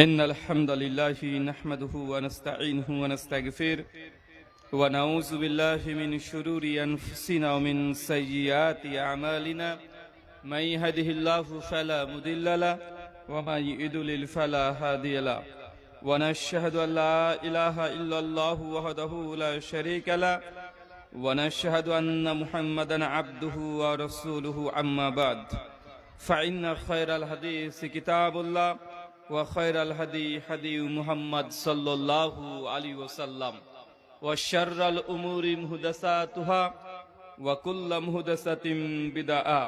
إن الحمد لله نحمده ونستعينه ونستغفره ونعوذ بالله من شرور أنفسنا ومن سيئات أعمالنا من يهده الله فلا مضل له ومن يضلل فلا هادي له ونشهد أن لا إله إلا الله وحده لا شريك له ونشهد أن محمدا عبده ورسوله أما بعد فإن خير الحديث كتاب الله وخير الهدي هدي محمد صلى الله عليه وسلم وشر الأمور محدثاتها وكل محدثة بدعة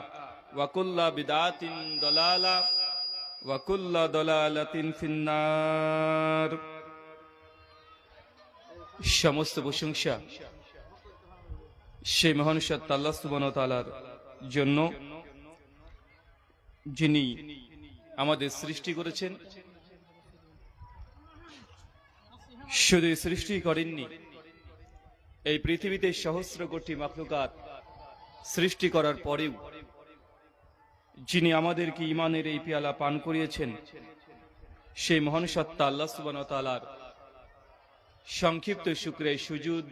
وكل بدعة ضلالة وكل ضلالة في النار। সমস্ত প্রশংসা সেই মহান সত্তা আল্লাহ সুবহানাহু ওয়া তাআলার জন্য, যিনি আমাদের সৃষ্টি করেছেন। শুধু সৃষ্টি করেননি, এই পৃথিবীতে সহস্র কোটি মাখলুকাত সৃষ্টি করার পরেও যিনি আমাদেরকে ঈমানের এই পেয়ালা পান করিয়েছেন, সেই মহান সত্তা আল্লাহ সুবহানাহু ওয়া তাআলার সংক্ষিপ্ত শুকরিয়া সুজুদ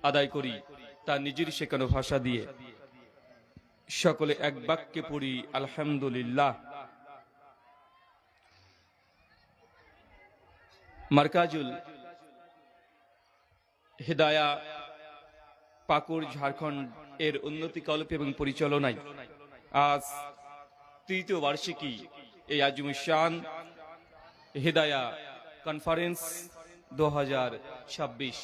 আদায় করি তার নিজের শেখানো ভাষা দিয়ে। সকলে এক বাক্যে পড়ি আলহামদুলিল্লাহ। মার্কাজুল হিদায়া পাকুড় ঝাড়খণ্ড এর উন্নতি কল্প এবং পরিচালনায় আজ তৃতীয় বার্ষিকী এই আজমুস শান হিদায়া কনফারেন্স 2026।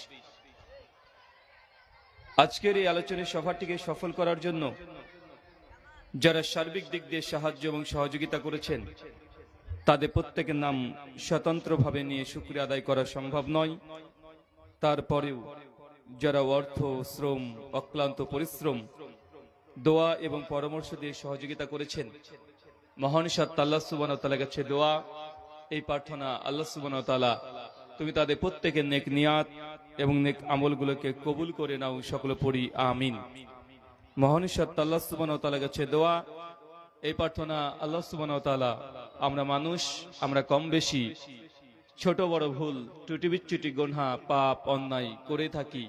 আজকের এই আলোচনা সভাটিকে সফল করার জন্য যারা সার্বিক দিক দিয়ে সাহায্য এবং সহযোগিতা করেছেন, তাদের প্রত্যেকের নাম স্বতন্ত্রভাবে নিয়ে শুকরিয়া আদায় করা সম্ভব নয়। তারপরেও যারা অর্থ, শ্রম, অক্লান্ত পরিশ্রম, দোয়া এবং পরামর্শ দিয়ে সহযোগিতা করেছেন, মহান সত্তা আল্লাহ সুবহানাহু ওয়া তাআলার কাছে দোয়া, এই প্রার্থনা, আল্লাহ সুবহানাহু ওয়া তাআলা তুমি তাদের প্রত্যেকের নেক নিয়াত এবং নেক আমলগুলোকে কবুল করে নাও। সকলে পড়ি আমিন। মহান সত্তা আল্লাহ সুবহানাহু ওয়া তাআলার কাছে দোয়া, এই প্রার্থনা, আল্লাহ সুবহানাহু ওয়া তাআলা আমরা মানুষ, আমরা কম বেশি ছোট বড় ভুল, ত্রুটি বিচ্যুতি, গুনাহ, পাপ, অন্যায় করে থাকি।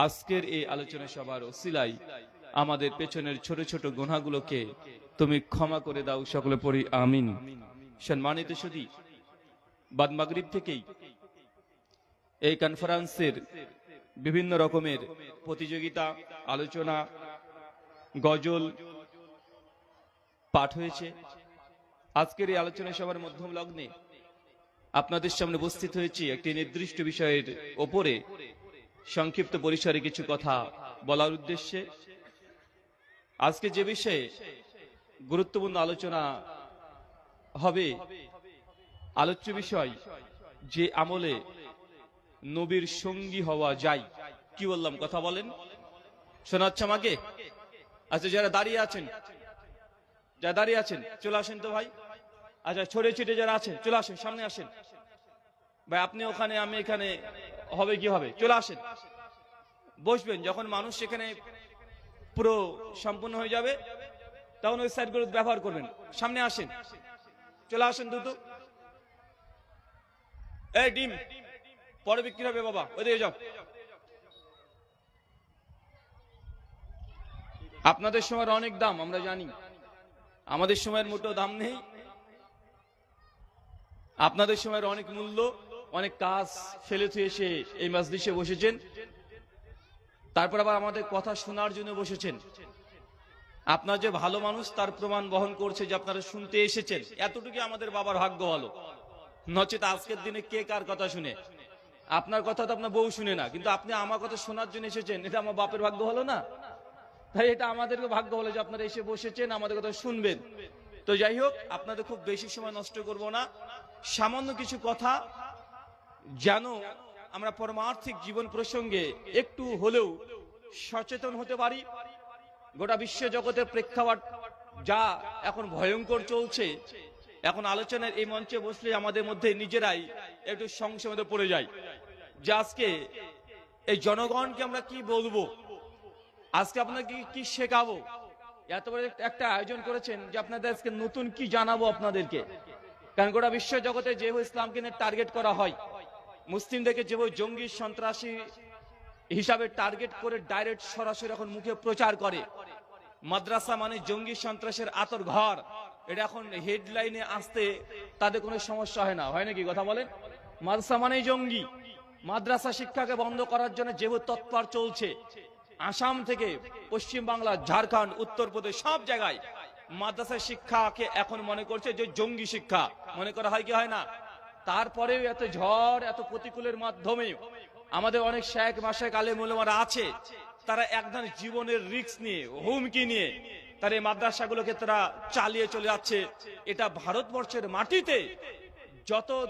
আজকের এই আলোচনা সভার ওসিলায় আমাদের পেছনের ছোট ছোট গুনাহগুলোকে তুমি ক্ষমা করে দাও। সকলে পড়ি আমিন। সম্মানিত সুধী, বাদ মাগরিব থেকেই এই কনফারেন্সের বিভিন্ন রকমের প্রতিযোগিতা, আলোচনা, গজল পাঠ হয়েছে। আজকের এই আলোচনা সভার মধ্যম লগ্নে আপনাদের সামনে উপস্থিত হয়েছি একটি নির্দিষ্ট বিষয়ের ওপরে সংক্ষিপ্ত পরিসরে কিছু কথা বলার উদ্দেশ্যে। আজকে যে বিষয়ে গুরুত্বপূর্ণ আলোচনা হবে, আলোচ্য বিষয়, যে আমলে নবীর সঙ্গী হওয়া যায়। কি বললাম, কথা বলেন, শোনাচ্ছে আমাকে? আচ্ছা, যারা দাঁড়িয়ে আছেন চলে আসেন তো ভাই। আচ্ছা, ছড়ে ছিটে যারা আছেন চলে আসেন, সামনে আসেন ভাই। আপনি ওখানে, আমি এখানে, হবে কি হবে, চলে আসেন, বসবেন। যখন মানুষ সেখানে পুরো সম্পূর্ণ হয়ে যাবে তখন ওই সাইডগুলো ব্যবহার করবেন। সামনে আসেন, চলে আসেন দ্রুত। এই ডিম পরে বিক্রি হবে বাবা, ওইদিকে যাও। আপনাদের সময়ের অনেক দাম, আমরা জানি। আমাদের সময়ের মোটো দাম নেই, আপনাদের সময়ের অনেক মূল্য। অনেক কাজ ফেলে থুয়ে এসে এই মাজলিসে বসেছেন, তারপর আবার আমাদের কথা শোনার জন্য বসেছেন। আপনার যে ভালো মানুষ তার প্রমাণ বহন করছে যে আপনারা শুনতে এসেছেন। এতটুকু আমাদের বাবার ভাগ্য ভালো, নচেত আজকের দিনে কে কার কথা শুনে? আপনার কথা তো আপনার বউ শুনে না, কিন্তু আপনি আমার কথা শোনার জন্য এসেছেন, এটা আমার বাপের ভাগ্য হলো না? তাই এটা আমাদেরকে ভাগ্য হলো যে আপনারা এসে বসেছেন, আমাদের কথা শুনবেন। তো যাই হোক, আপনাদের খুব বেশি সময় নষ্ট করব না। সামান্য কিছু কথা যেন আমরা পরমার্থিক জীবন প্রসঙ্গে একটু হলেও সচেতন হতে পারি। গোটা বিশ্ব জগতের প্রেক্ষাপট যা এখন ভয়ঙ্কর চলছে, এখন আলোচনার এই মঞ্চে বসলে আমাদের মধ্যে নিজেরাই একটু সংশয়ের মধ্যে পড়ে যায় যে আজকে এই জনগণকে আমরা কি বলবো, আজকে আপনাকে কি শেখাবো। এত বড় একটা আয়োজন করেছেন যে আপনাদের আজকে নতুন কি জানাবো আপনাদেরকে। কারণ গোটা বিশ্ব জগতে যেভাবে ইসলামকে নিয়ে টার্গেট করা হয়, মুসলিমদেরকে যেভাবে জঙ্গি সন্ত্রাসী হিসাবে টার্গেট করে ডাইরেক্ট সরাসরি এখন মুখে প্রচার করে, মাদ্রাসা মানে জঙ্গি সন্ত্রাসের আতর ঘর, এটা এখন হেডলাইনে আসতে তাদের কোনো সমস্যা হয় না, হয় নাকি কথা বলেন? মাদ্রাসা মানেই জঙ্গি। মাদ্রাসা শিক্ষাকে বন্ধ করার জন্য যেভাবে তৎপর চলছে, আসাম থেকে পশ্চিম বাংলা, ঝাড়খণ্ড, উত্তরপ্রদেশ সব জায়গায় মাদ্রাসা শিক্ষাকে এখন মনে করছে যে জঙ্গি শিক্ষা মনে করা হয় কি হয় না? তারপরেও এত ঝড় এত প্রতিকূলের মাধ্যমে আমাদের অনেক শেখ মাশেক আলেম ওলামারা আছে, তারা এক ধরনের জীবনের রিস্ক নিয়ে, হুমকি নিয়ে তার এই মাদ্রাসাগুলোকে তারা চালিয়ে চলে যাচ্ছে। এটা ভারতবর্ষের মাটিতে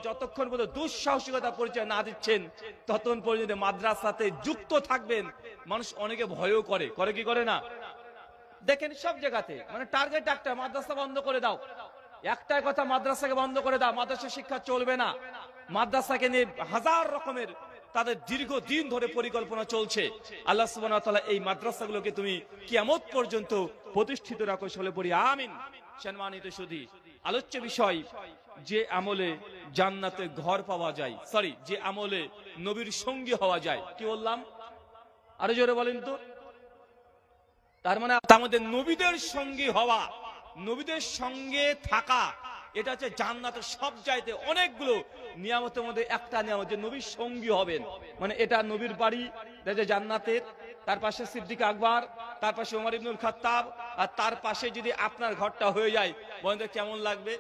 যতক্ষণ পর্যন্ত দুঃসাহসিকতা পরিচয় না দিচ্ছেন ততক্ষণ পর্যন্ত মাদ্রাসাতে যুক্ত থাকবেন। মানুষ অনেকে ভয়ও করে, করে কি করে না? দেখেন সব জায়গাতে মানে টার্গেট একটা, মাদ্রাসা বন্ধ করে দাও, একটাই কথা, মাদ্রাসাকে বন্ধ করে দাও, মাদ্রাসা শিক্ষা চলবে না। মাদ্রাসাকে নিয়ে হাজার রকমের তাদের দীর্ঘদিন ধরে পরিকল্পনা চলছে। আল্লাহ সুবহানাহু ওয়া তাআলা এই মাদ্রাসাগুলোকে তুমি কিয়ামত পর্যন্ত প্রতিষ্ঠিত রাখো, বলে পড়ি আমিন। সম্মানিত সুধী, আলোচ্য বিষয় যে আমলে জান্নাতে ঘর পাওয়া যায়, যে আমলে নবীর সঙ্গী হওয়া যায়। কি বললাম? আরো জোরে বলেন তো। তার মানে আমাদের নবীদের সঙ্গী হওয়া, নবীদের সঙ্গে থাকা, এটা হচ্ছে জান্নাতের সব চাইতে অনেকগুলো নিয়ামতের মধ্যে একটা নিয়ামত, যে নবীর সঙ্গী হবেন। মানে এটা নবীর বাড়ি জান্নাতের, তার পাশে সিদ্দিক আকবর, তার পাশে ওমর ইবনুল খাত্তাব, আর তার পাশে যদি আপনার ঘরটা হয়ে যায়, বলেন কেমন লাগবে?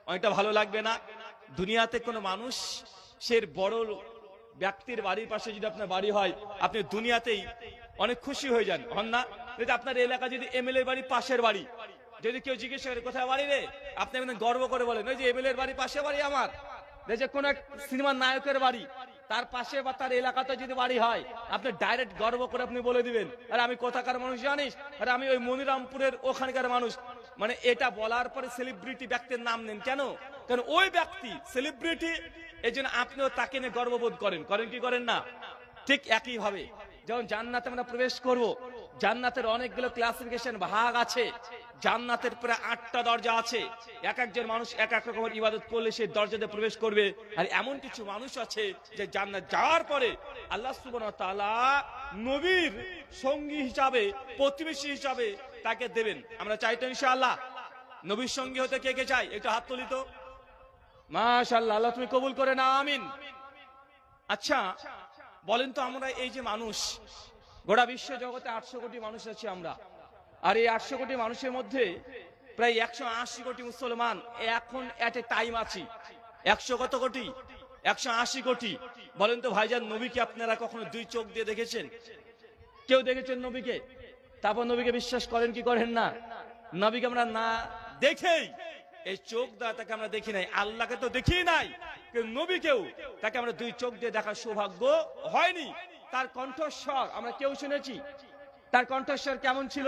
অনেকটা ভালো লাগবে না? দুনিয়াতে কোনো মানুষ সে বড় ব্যক্তির বাড়ির পাশে যদি আপনার বাড়ি হয়, আপনি দুনিয়াতেই অনেক খুশি হয়ে যান, হন না? যদি আপনার এলাকা যদি এমএলএ বাড়ি পাশের বাড়ি, যদি কেউ জিজ্ঞেস করে কোথায় বাড়ি রে, আপনি গর্ব করে বলেন ওই যে এমএলএ বাড়ি পাশে বাড়ি আমার। যে কোন এক সিনেমার নায়কের বাড়ি তার পাশে বা তার এলাকাতে যদি বাড়ি হয়, আপনি ডাইরেক্ট গর্ব করে আপনি বলে দিবেন, আরে আমি কোথাকার মানুষ জানিস, আরে আমি ওই মনিরামপুরের ওখানকার মানুষ। মানে এটা বলার পরে সেলিব্রিটি ব্যক্তির নাম নেন কেন? কারণ ওই ব্যক্তি সেলিব্রিটি, এই জন্য আপনিও তাকে নিয়ে গর্ববোধ করেন, করেন কি করেন না? ঠিক একই ভাবে যখন জান্নাতে আমরা প্রবেশ করব, জান্নাতের অনেকগুলো ক্লাসিফিকেশন ভাগ আছে। জান্নাতের প্রায় 8টা দরজা আছে। এক একজন মানুষ এক এক রকমের ইবাদত করলে সেই দরজাতে প্রবেশ করবে। আর এমন কিছু মানুষ আছে যে জান্নাত যাওয়ার পরে আল্লাহ সুবহানাহু ওয়া তাআলা নবীর সঙ্গী হিসাবে, প্রতিবেশী হিসাবে তাকে দেবেন। আমরা চাই তো ইনশাআল্লাহ? নবীর সঙ্গী হতে কে কে চাই? একটু হাত তুলি তো। মাশাআল্লাহ, আল্লাহ তুমি কবুল করে না, আমিন। আচ্ছা বলেন তো, আমরা এই যে মানুষ, গোটা বিশ্ব জগতে 800 কোটি মানুষ আছি আমরা, আর এই 800 কোটি মানুষের মধ্যে প্রায় 180 কোটি মুসলমান এখন এট এ টাইম আছি। 100 কত কোটি? 180 কোটি। বলেন তো ভাইজান, নবীকে আপনারা কখনো দুই চোখ দিয়ে দেখেছেন? কেউ দেখেছেন নবীকে? তারপর নবীকে বিশ্বাস করেন কি করেন না? নবীকে আমরা না দেখেই, এই চোখ দ্বারা তাকে আমরা দেখি নাই, আল্লাহকে তো দেখি নাই, নবীকেও তাকে আমরা দুই চোখ দিয়ে দেখার সৌভাগ্য হয়নি। তার কণ্ঠস্বর আমরা কেউ শুনেছি? তার কণ্ঠস্বর কেমন ছিল?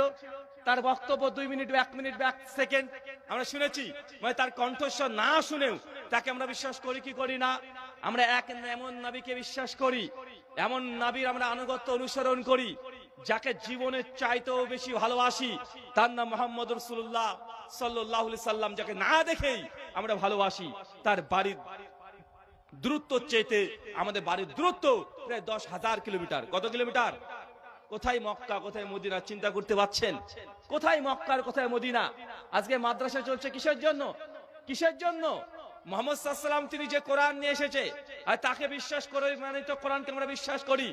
তার বক্তব্য 2 মিনিট 1 মিনিট 1 সেকেন্ড আমরা শুনেছি। মানে তার কণ্ঠস্বর না শুনেও তাকে আমরা বিশ্বাস করি কি করি না? আমরা এমন নবীকে বিশ্বাস করি, এমন নবীর আমরা আনুগত্য অনুসরণ করি, যাকে জীবনের চাইতেও বেশি ভালোবাসি। তার নাম মুহাম্মদ রাসূলুল্লাহ সাল্লাল্লাহু আলাইহি সাল্লাম, যাকে না দেখেই আমরা ভালোবাসি। তার বাড়ির দূরত্ব চাইতে আমাদের বাড়ির দূরত্ব প্রায় 10,000 কিলোমিটার। কত কিলোমিটার? কোথায় মক্কা, কোথায় মদিনা, চিন্তা করতে পারছেন? কোথায় মক্কার, কোথায় মদিনা? আজকে মাদ্রাসা চলছে কিসের জন্য? কিসের জন্য? মুহাম্মদ সাল্লাল্লাহু আলাইহি সাল্লাম তিনি যে কোরআন নিয়ে এসেছে, আর তাকে বিশ্বাস করে, মানে তো কোরআনকে আমরা বিশ্বাস করি।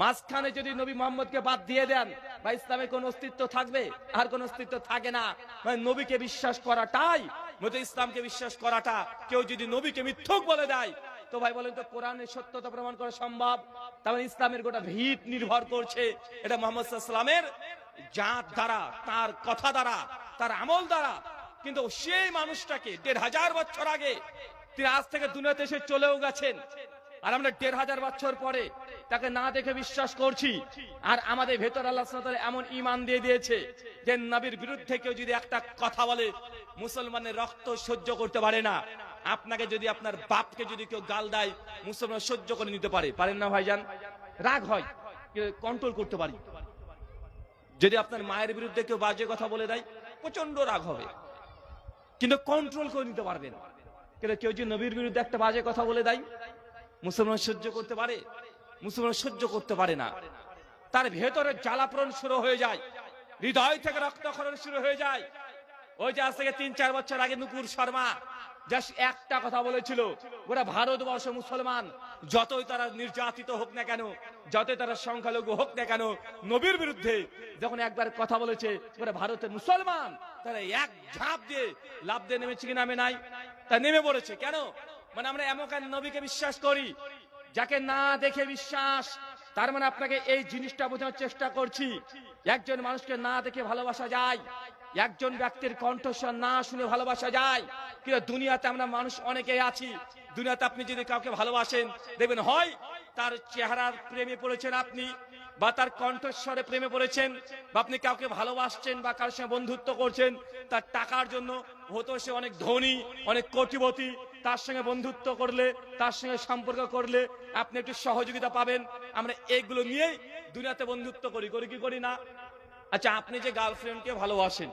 মাঝখানে যদি নবী মুহাম্মদকে বাদ দিয়ে দেন, বা ইসলামের কোন অস্তিত্ব থাকবে? আর কোন অস্তিত্ব থাকে না। মানে নবীকে বিশ্বাস করাটাই, মতে ইসলামকে বিশ্বাস করাটা। কেউ যদি নবীকে মিথ্যুক বলে দেয়, তো ভাই বলেন তো কোরআনের সত্যতা প্রমাণ করা সম্ভব? তাহলে ইসলামের গোটা ভিত নির্ভর করছে এটা মুহাম্মদ সাল্লাল্লাহু আলাইহি সাল্লামের জাত দ্বারা, তার কথা দ্বারা, তার আমল দ্বারা। কিন্তু সেই মানুষটাকে 1500 বছর আগে তিনি আজ থেকে দুনিয়াতে এসে চলেও গেছেন, আর আমরা 1500 বছর পরে তাকে না দেখে বিশ্বাস করছি। আর আমাদের ভেতর আল্লাহ সুবহানাহু ওয়া তাআলা এমন ঈমান দিয়ে দিয়েছে যে নবীর বিরুদ্ধে কেউ যদি একটা কথা বলে, মুসলমানের রক্ত সহ্য করতে পারে না। আপনাকে যদি, আপনার বাপকে যদি কেউ গাল দেয়, মুসলমান সহ্য করে নিতে পারে, পারেন না ভাইজান? রাগ হয়, কন্ট্রোল করতে পারি। যদি আপনার মায়ের বিরুদ্ধে কেউ বাজে কথা বলে দেয়, প্রচন্ড রাগ হবে, কিন্তু কন্ট্রোল করে নিতে পারবেন। কিন্তু কেউ যে নবীর বিরুদ্ধে একটা বাজে কথা বলে দেয়, মুসলমান সহ্য করতে পারে? মুসলমান সহ্য করতে পারে না। তার ভেতরে জ্বালাপোড়ন শুরু হয়ে যায়, হৃদয় থেকে রক্তক্ষরণ শুরু হয়ে যায়। ওই যে আজ থেকে 3-4 বছর আগে নুপুর শর্মা জাস্ট একটা কথা বলেছিল, ওরা ভারতবর্ষ মুসলমান যতই তারা নির্যাতিত হোক না কেন, যতই তারা সংখ্যালঘু হোক না কেন, নবীর বিরুদ্ধে যখন একবার কথা বলেছে ওরা ভারতের মুসলমান, তারা এক ঝাঁপ দিয়ে লাভ দিয়ে নেমেছে কি নামে নাই? তা নেমে পড়েছে কেন? মানে আমরা এমন নবীকে বিশ্বাস করি যাকে না দেখে বিশ্বাস। তার মানে আপনাকে এই জিনিসটা বোঝানোর চেষ্টা করছি, একজন মানুষকে না দেখে ভালোবাসা যায়, একজন ব্যক্তির কণ্ঠস্বর না শুনে ভালোবাসা যায়। কিন্তু দুনিয়াতে আমরা মানুষ অনেকেই আছি, দুনিয়াতে আপনি যদি কাউকে ভালোবাসেন দেখবেন হয় তার চেহারার প্রেমে পড়েছেন আপনি, বা তার কণ্ঠস্বরে প্রেমে পড়েছেন, বা আপনি কাউকে ভালোবাসছেন বা কারোর সঙ্গে বন্ধুত্ব করছেন তার টাকার জন্য, হতো সে অনেক ধনী অনেক কোটিপতি, তার সঙ্গে বন্ধুত্ব করলে তার সঙ্গে সম্পর্ক করলে আপনি একটু সহযোগিতা পাবেন। আমরা এগুলো নিয়েই দুনিয়াতে বন্ধুত্ব করি, করি কি করি না? আচ্ছা, আপনি যে গার্লফ্রেন্ডকে ভালোবাসেন,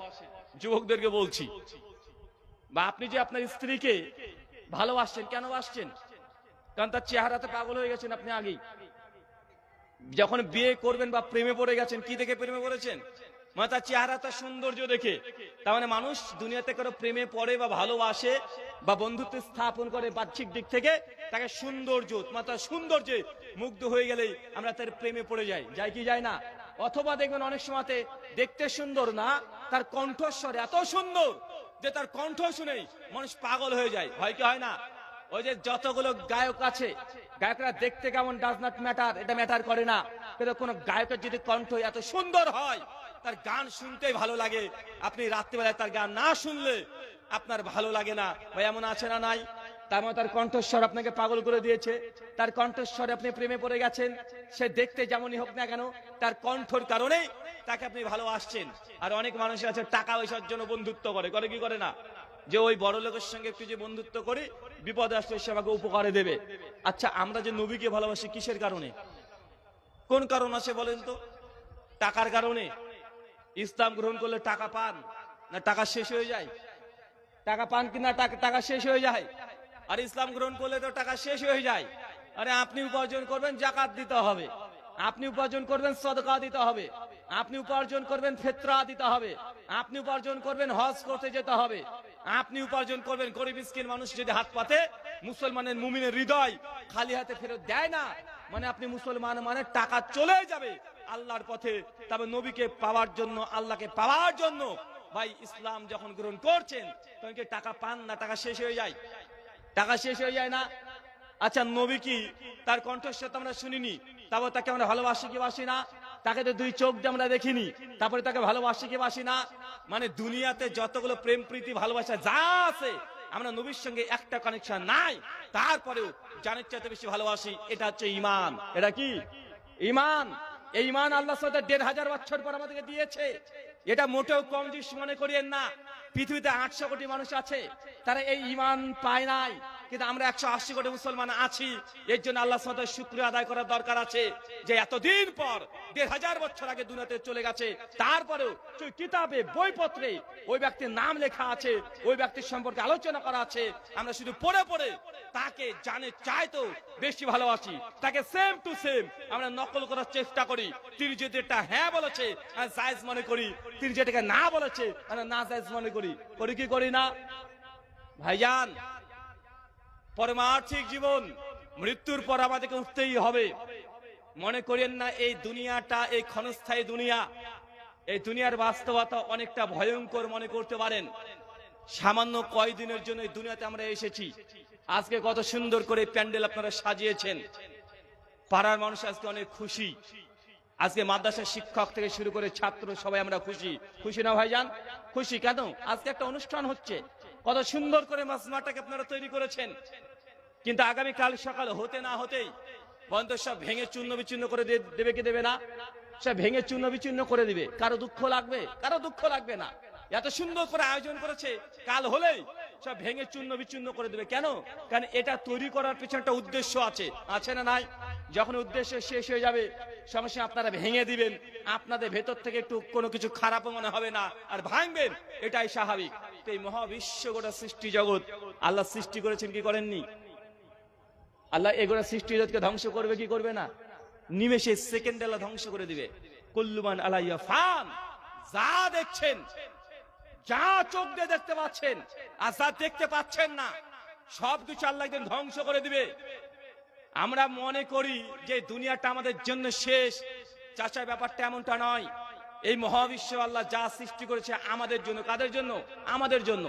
যুবকদেরকে বলছি, বা আপনি যে আপনার স্ত্রীকে ভালোবাসছেন, কেন বাসছেন? কারণ তার চেহারাতে পাগল হয়ে গেছেন আপনি আগেই। যখন বিয়ে করবেন বা প্রেমে পড়ে গেছেন, কি দেখে প্রেমে পড়েছেন? মানে তার চেহারাটা সৌন্দর্য দেখে। তার মানে মানুষ দুনিয়াতে কারো প্রেমে পড়ে বা ভালোবাসে বা বন্ধুত্ব স্থাপন করে বাহ্যিক দিক থেকে, তাকে সৌন্দর্য, তার সৌন্দর্যে মুগ্ধ হয়ে গেলেই আমরা তার প্রেমে পড়ে যাই, যাই কি যাই না? অথবা দেখবেন অনেক সময়তে দেখতে সুন্দর না, তার কণ্ঠস্বর এত সুন্দর যে তার কণ্ঠ শুনেই মানুষ পাগল হয়ে যায়, হয় কি হয় না? ওই যে যতগুলো গায়ক আছে, গায়করা দেখতে কেমন ডাজ নট ম্যাটার, এটা ম্যাটার করে না। কিন্তু কোন গায়কের যদি কণ্ঠ এত সুন্দর হয়, তার গান শুনতেই ভালো লাগে, আপনি রাত্রিবেলায় তার গান না শুনলে আপনার ভালো লাগে না, ভাই এমন আছে না নাই? তার মানে তার কণ্ঠস্বর আপনাকে পাগল করে দিয়েছে, তার কণ্ঠস্বরে আপনি প্রেমে পড়ে গেছেন। সে দেখতে যেমনই হোক না কেন, তার কণ্ঠর কারণেই তাকে আপনি ভালোবাসছেন। আর অনেক মানুষ আছে টাকা পয়সার জন্য বন্ধুত্ব করে, করে কি করে না? যে ওই বড় লোকের সঙ্গে একটু যে বন্ধুত্ব করি, বিপদে আসলে সে আমাকে উপকারে দেবে। আচ্ছা, আমরা যে নবীকে ভালোবাসি কিসের কারণে? কোন কারণ আছে বলেন তো? টাকার কারণে? ইসলাম গ্রহণ করলে টাকা পান না টাকা শেষ হয়ে যায়? টাকা পান কিনা টাকা শেষ হয়ে যায়। আর ইসলাম গ্রহণ করলে তো টাকা শেষ হয়ে যায়। আরে আপনি উপার্জন করবেন, যাকাত দিতে হবে, আপনি উপার্জন করবেন, সদকা দিতে হবে, আপনি উপার্জন করবেন, ফিতরা দিতে হবে, আপনি উপার্জন করবেন, হজ করতে যেতে হবে, আপনি উপার্জন করবেন। গরিব মিসকিন মানুষ যদি হাত পাতে, মুসলমানের মুমিনের হৃদয় খালি হাতে ফেরত দেয় না, মানে আপনি মুসলমান, মানে টাকা চলে যাবে আল্লাহর পথে। তবে নবীকে পাওয়ার জন্য, আল্লাহকে পাওয়ার জন্য ভাই ইসলাম যখন গ্রহণ করছেন, তখন কি টাকা পান না টাকা শেষ হয়ে যায়? টাকা শেষ হয়ে যায় না? আচ্ছা, নবী কি তার কণ্ঠস্বর তো আমরা শুনিনি, তারপর তাকে আমরা ভালোবাসি কি বাসি না? তাকে তো দুই চোখ দিয়ে আমরা দেখিনি, তারপরে তাকে ভালোবাসি কি বাসি না? মানে দুনিয়াতে যতগুলো প্রেম প্রীতি ভালোবাসা যা আছে, আমরা নবীর সঙ্গে একটা কানেকশন নাই, তারপরেও জানের চাইতে বেশি ভালোবাসি। এটা হচ্ছে ইমান। এটা কি ইমান? এই ইমান আল্লাহ ১৫০০ বছর পর আমাদেরকে দিয়েছে। এটা মোটেও কম জিনিস মনে করিয়েন না। পৃথিবীতে ৮০০ কোটি মানুষ আছে, তারা এই ইমান পায় নাই, কিন্তু আমরা ১৮০ কোটি মুসলমান আছি। এর জন্য আল্লাহ সুবহানাহু শুকরিয়া আদায় করার দরকার আছে যে এতদিন পর ১৫০০ বছর আগে দুনিয়াতে চলে গেছে, তারপরেও কিতাবে বইপত্রে ওই ব্যক্তির নাম লেখা আছে, ওই ব্যক্তির সম্পর্কে আলোচনা করা আছে। আমরা শুধু পড়ে পড়ে তাকে জানে চাইতেও বেশি ভালোবাসি, তাকে সেম টু সেম আমরা নকল করার চেষ্টা করি। তিনি যদি এটা হ্যাঁ বলেছে জায়েজ মনে করি, তিনি যেটাকে না বলেছে আমরা না জায়েজ মনে করি, করি কি করি না? ভাইজান, পারমার্থিক জীবন, মৃত্যুর পর আমাদেরকে উঠতেই হবে। মনে করেন না এই দুনিয়াটা এই ক্ষণস্থায়ী দুনিয়া, এই দুনিয়ার বাস্তবতা অনেকটা ভয়ঙ্কর মনে করতে পারেন। সামান্য কয়দিনের জন্য এই দুনিয়াতে আমরা এসেছি। আজকে কত সুন্দর করে প্যান্ডেল আপনারা সাজিয়েছেন, পাড়ার মানুষ আজকে অনেক খুশি। আজকে মাদ্রাসার শিক্ষক থেকে শুরু করে ছাত্র সবাই আমরা খুশি। খুশি না ভাইজান? খুশি কেন? আজকে একটা অনুষ্ঠান হচ্ছে, কত সুন্দর করে মাজমাটাকে আপনারা তৈরি করেছেন। কিন্তু আগামী কাল সকাল হতে না হতেই বন্ধ সব ভেঙে চূর্ণ বিচূর্ণ করে দেবে কি দেবে না? সব ভেঙে চূর্ণ বিচূর্ণ করে দিবে। কারো দুঃখ লাগবে? কারো দুঃখ লাগবে না। এত সুন্দর করে আয়োজন করেছে, কাল হলেই সব ভেঙে চূর্ণ বিচূর্ণ করে দেবে। কেন? কারণ এটা তৈরি করার পিছনে একটা উদ্দেশ্য আছে, আছে না নাই? যখন উদ্দেশ্য শেষ হয়ে যাবে, সমস্যা আপনারা ভেঙে দিবেন, আপনাদের ভেতর থেকে একটু কোনো কিছু খারাপও মনে হবে না, আর ভাঙবেন, এটাই স্বাভাবিক। তো এই মহাবিশ্ব গোটা সৃষ্টি জগৎ আল্লাহ সৃষ্টি করেছেন কি করেননি? আল্লাহ এগোটা সৃষ্টি জগৎকে ধ্বংস করবে কি করবে না? নিমেষে সেকেন্ডে আল্লাহ ধ্বংস করে দিবে। কুল্লুমান আলাইয়া ফান। যা দেখছেন, যা চোখ দিয়ে দেখতে পাচ্ছেন আর যা দেখতে পাচ্ছেন না, সবকিছু আল্লাহ একদিন ধ্বংস করে দিবে। আমরা মনে করি যে দুনিয়াটা আমাদের জন্য শেষ। চাচা, ব্যাপারটা এমনটা নয়। এই মহাবিশ্ব আল্লাহ যা সৃষ্টি করেছে আমাদের জন্য। কাদের জন্য? আমাদের জন্য।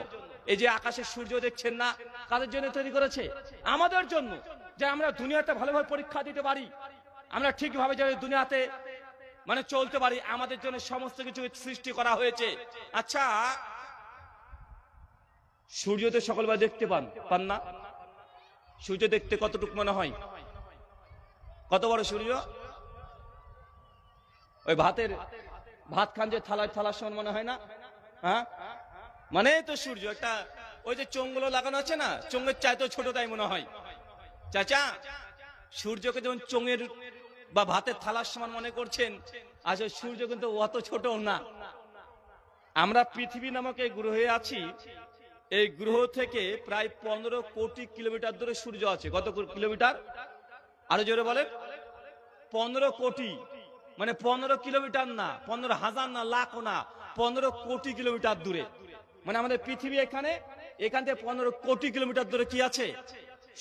এই যে আকাশের সূর্য দেখছেন না, কাদের জন্য তৈরি করেছে? আমাদের জন্য। যে আমরা দুনিয়াতে ভালোভাবে পরীক্ষা দিতে পারি, আমরা ঠিকভাবে যে দুনিয়াতে মানে চলতে পারি, আমাদের জন্য সমস্ত কিছু সৃষ্টি করা হয়েছে। আচ্ছা, সূর্য তো সকলবার দেখতে পান না? সূর্য দেখতে কতটুকু মনে হয়? কত বড় সূর্য? ওই ভাত খান যে থালার সমান মনে হয় না? হ্যাঁ, মানে তো সূর্য একটা ওই যে চোঙগুলো লাগানো আছে না, চোঙের চাইতেও ছোট তাই মনে হয়। চাচা, সূর্যকে যেমন চোঙের বা ভাতের থালার সমান মনে করছেন, আসলে সূর্য কিন্তু অত ছোট না। আমরা পৃথিবী নামক এই গ্রহে আছি। এই গ্রহ থেকে প্রায় 15 কোটি কিলোমিটার দূরে সূর্য আছে। কত কিলোমিটার? আরো জোরে বলেন। 15 কোটি, মানে 15 কিলোমিটার না, 15,000 না, লাখও না, 15 কোটি কিলোমিটার দূরে। মানে আমাদের পৃথিবী এখান থেকে 15 কোটি কিলোমিটার দূরে কি আছে?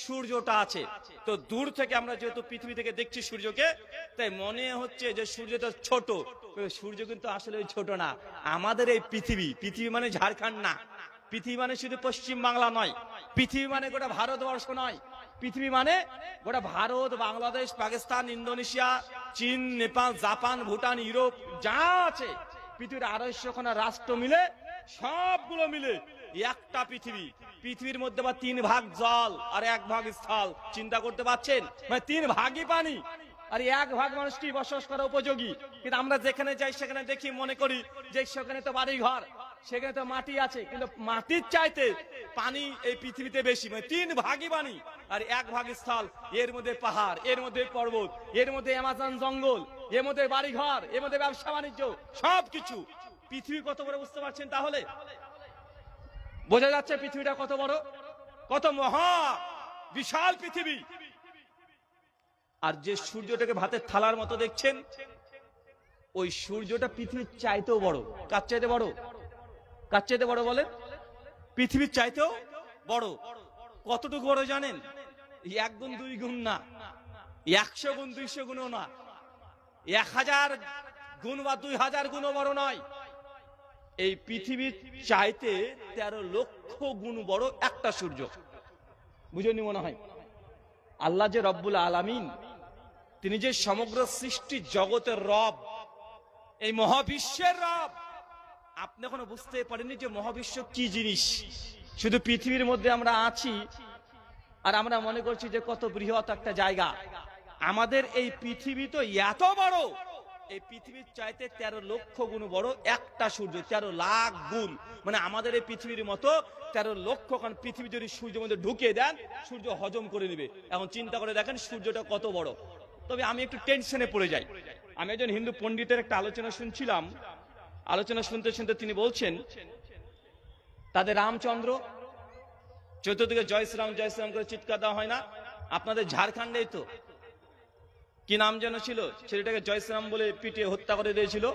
সূর্যটা আছে। তো দূর থেকে আমরা যেহেতু পৃথিবী থেকে দেখছি সূর্যকে, তাই মনে হচ্ছে যে সূর্যটা ছোট। সূর্য কিন্তু আসলে ছোট না। আমাদের এই পৃথিবী মানে ঝাড়খণ্ড না, পৃথিবী মানে শুধু পশ্চিম বাংলা নয়, পৃথিবী মানে গোটা ভারতবর্ষ নয়, পৃথিবী মানে গোটা ভারত, বাংলাদেশ, পাকিস্তান, ইন্দোনেশিয়া, চীন, নেপাল, জাপান, ভুটান, ইউরোপ যা আছে, পৃথিবীর 250খানা রাষ্ট্র মিলে, সবগুলো মিলে একটা পৃথিবী। পৃথিবীর মধ্যে বা 3 ভাগ জল আর 1 ভাগ স্থল। চিন্তা করতে পারছেন? মানে 3 ভাগই পানি আর 1 ভাগ মানুষটি বসবাস করা উপযোগী। কিন্তু আমরা যেখানে যাই সেখানে দেখি, মনে করি যে সেখানে তো বাড়ি ঘর, সেখানে তো মাটি আছে, কিন্তু মাটির চাইতে পানি এই পৃথিবীতে বেশি। মানে 3 ভাগই পানি আর 1 ভাগ স্থল। এর মধ্যে পাহাড়, এর মধ্যে পর্বত, এর মধ্যে অ্যামাজন জঙ্গল, এর মধ্যে বাড়ি ঘর, এর মধ্যে ব্যবসা বাণিজ্য, সবকিছু। পৃথিবী কত বড় বুঝতে পারছেন? তাহলে বোঝা যাচ্ছে পৃথিবীটা কত বড়, কত মহা বিশাল পৃথিবী। আর যে সূর্যটাকে ভাতের থালার মতো দেখছেন, ওই সূর্যটা পৃথিবীর চাইতেও বড়। কার চাইতে বড়? কার চাইতে বড় বলেন? পৃথিবীর চাইতেও বড়। কতটুকু বড় জানেন? 1 গুণ 2 গুণ না, 100 গুণ 200 গুণও না, 1000 গুণ বা 2000 গুণও বড় নয়। এই পৃথিবীর চাইতে 13 লক্ষ গুণ বড় একটা সূর্য। বুঝেনি মনে হয়? আল্লাহ যে রব্বুল আলামিন, তিনি যে সমগ্র সৃষ্টি জগতের রব, এই মহাবিশ্বের রব, আপনি এখনো বুঝতে পারেননি যে মহাবিশ্ব কি জিনিস। শুধু পৃথিবীর মধ্যে আমরা আছি আর আমরা মনে করছি যে কত বৃহৎ একটা জায়গা। আমাদের এই পৃথিবী তো এত বড়, এই পৃথিবীর চাইতে 13 লক্ষ গুণ বড় একটা সূর্য। 13 লাখ গুণ, মানে আমাদের এই পৃথিবীর মতো 13 লক্ষ। কারণ পৃথিবী যদি সূর্যের মধ্যে ঢুকিয়ে দেন, সূর্য হজম করে নেবে। এখন চিন্তা করে দেখেন সূর্যটা কত বড়। তবে আমি একটু টেনশনে পড়ে যাই। আমি একজন হিন্দু পণ্ডিতের একটা আলোচনা শুনছিলাম। আলোচনা শুনতে শুনতে তিনি বলছেন, তাদের রামচন্দ্র চতুর্দিকে জয় শ্রীরাম জয় শ্রীরাম করে চিৎকার দেওয়া হয় না? আপনাদের ঝাড়খণ্ডেই তো কি নাম যেন ছিল, ছেলেটাকে জয় শ্রীরাম বলে পিটিয়ে হত্যা করে দিয়েছিল।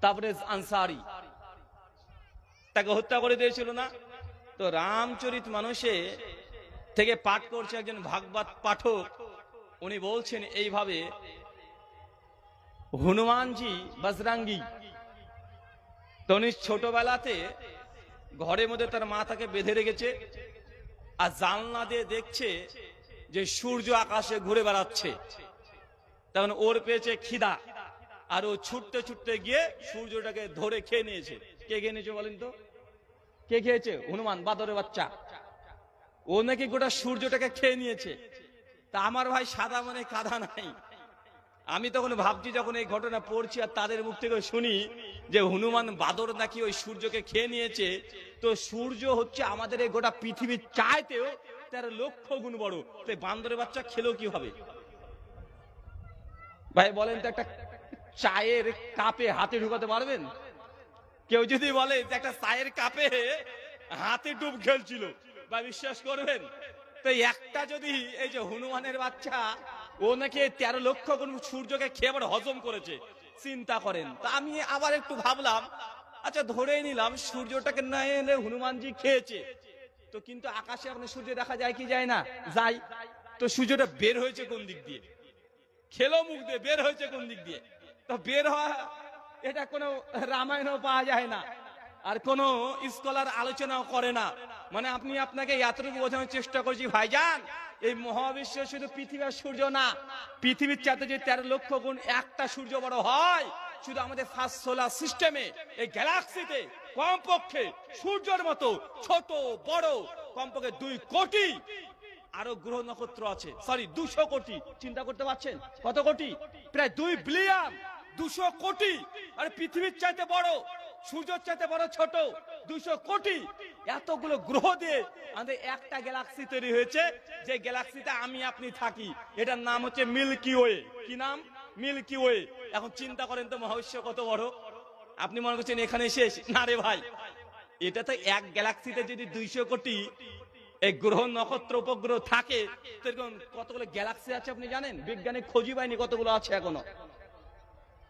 তারপরে আনসারি, তাকে হত্যা করে দিয়েছিল না? তো রামচরিত মানুষে থেকে পাঠ করছে একজন ভাগবত পাঠক। উনি বলছেন এইভাবে, হনুমানজি বজরঙ্গী, তো উনি ছোটবেলাতে ঘরের মধ্যে তার মা তাকে বেঁধে রেখেছে, আর জানলা দিয়ে দেখছে যে সূর্য আকাশে ঘুরে বেড়াচ্ছে। তখন ওর পেয়েছে খিদা, আর ও ছুটতে ছুটতে গিয়ে সূর্যটাকে ধরে খেয়ে নিয়েছে। কে খেয়ে নিয়েছে বলেন তো? কে খেয়েছে? হনুমান, বাদরের বাচ্চা। ও নাকি গোটা সূর্যটাকে খেয়ে নিয়েছে। তা আমার ভাই সাদা মানে কাদা নাই। আমি তখন ভাবছি, যখন এই ঘটনা পড়ছি আর তাদের মুখ থেকে শুনি যে হনুমান বাদর নাকি ওই সূর্যকে খেয়ে নিয়েছে, তো সূর্য হচ্ছে আমাদের এই গোটা পৃথিবীর চাইতেও 13 লক্ষ গুণ বড়। তো বান্দরের বাচ্চা খেলেও কি হবে ভাই বলেন তো? একটা চায়ের কাপে হাতে ঢুকাতে পারবেন? কেউ যদি বলে যে একটা চায়ের কাপে হাতে ডুব খেলছিল, বা বিশ্বাস করবেন? তো একটা যদি এই যে হনুমানের বাচ্চা, ও নাকি 13 লক্ষ গুণ সূর্যকে খেয়ে আবার হজম করেছে, চিন্তা করেন। তা আমি আবার একটু ভাবলাম, আচ্ছা ধরে নিলাম সূর্যটাকে না এনে হনুমানজি খেয়েছে, তো কিন্তু আকাশে আপনার সূর্য দেখা যায় কি যায় না? যায়। তো সূর্যটা বের হয়েছে কোন দিক দিয়ে? খেলো মুখ দিয়ে, বের হয়েছে কোন দিক দিয়ে? তো বের হওয়া এটা কোনো রামায়ণও পাওয়া যায় না, আর কোন স্কলার আলোচনাও করে না। মানে আপনি আপনাকে এতটুকু বোঝানোর চেষ্টা করছি ভাইজান, এই মহাবিশ্ব শুধু পৃথিবীর সূর্য না, পৃথিবীর চাইতে যে 13 লক্ষ গুণ একটা সূর্য বড় হয়, শুধু আমাদের ফার্স্ট সোলার সিস্টেমে এই গ্যালাক্সিতে কমপক্ষে সূর্যের মতো ছোট বড় কমপক্ষে 2 কোটি আরো গ্রহ নক্ষত্র আছে। সরি, 200 কোটি। চিন্তা করতে পারছেন কত কোটি? প্রায় 2 বিলিয়ন। 200 কোটি। আর পৃথিবীর চাইতে বড়, সূর্যের চাইতে বড় ছোট 200 কোটি। এতগুলো গ্রহ দিয়ে আমাদের একটা গ্যালাক্সি তৈরি হয়েছে, যে গ্যালাক্সিতে আমি আপনি থাকি। এটার নাম হচ্ছে মিল্কি ওয়ে। কি নাম? Milky way. এখন চিন্তা করেন তো মহাবিশ্ব কত বড়। আপনি মনে করছেন এখানে শেষ? না রে ভাই, এটা তো এক গ্যালাক্সিতে যদি 200 কোটি এই গ্রহ নক্ষত্র উপগ্রহ থাকে, সেরকম কতগুলো গ্যালাক্সি আছে আপনি জানেন? বিজ্ঞানী খোঁজই পায়নি কতগুলো আছে এখনো।